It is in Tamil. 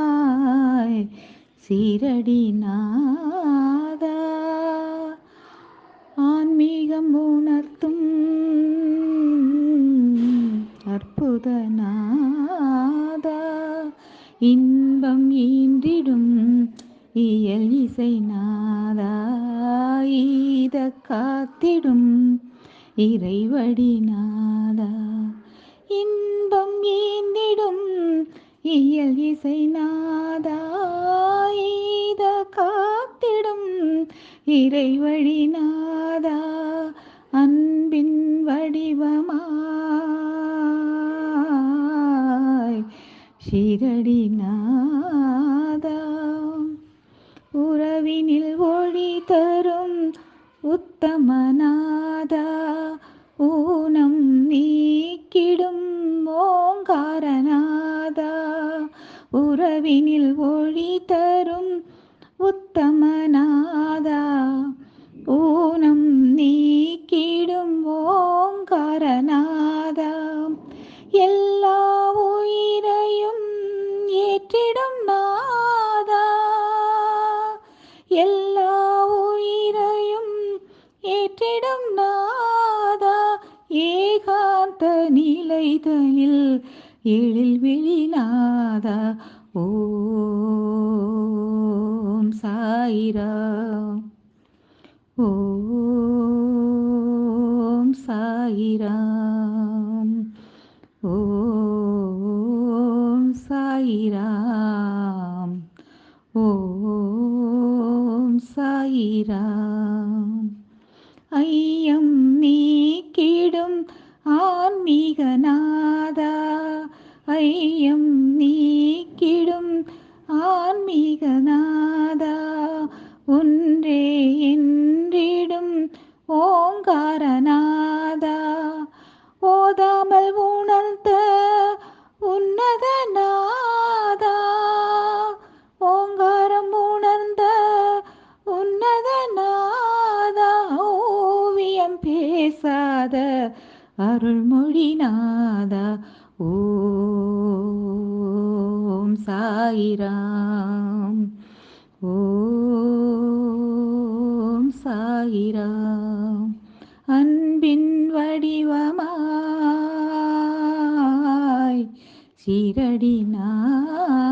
வடிவமாய் சீரடி நாதா ஆன்மீகம் உணர்த்தும் அற்புத நாதா இன்பம் ஈன்றிடும் இயல் இசை நாதா ஈத காத்திடும் இறைவடி நாதா இன்பம் ஈந்திடும் இயல் இசை நாதா ஈத காத்திடும் இறைவழி நாதா அன்பின் வடிவமாய் ஷீரடி நாதா உறவினில் ஒளி தரும் உத்தமநாதா ஊனம் நீக்கிடும் ஓங்காரநாதா உறவினில் ஒளி தரும் உத்தமநாதா ஊனம் நீக்கிடும் ஓங்காரநாதா எல்லா உயிரையும் ஏற்றிடும் நாதா எல்லா உயிரையும் ஏற்றிடும் நாதா ஏகாந்த நிலைதனில் எழில் விழிநாதா ஓம் சாயிராம் ஓம் சாயிராம் ஓம் சாயிராம் ஓம் சாயிராம் ஐயம் நீக்கிடும் ஆன்மீகநாதா ஐயம் நீக்கிடும் ஆன்மீகநாதா ஒன்றே என்றிடும் ஓங்காரநாதா ஓதாமல் உணர்ந்த உன்னதநாதா ஓங்காரம் உணர்ந்த உன்னதநாதா ஓவியம் பேசாத அருள்மொழிநாதா ஓம் சாயிராம் ஓம் சாயிராம் அன்பின் வடிவமாய் சீரடி நாதா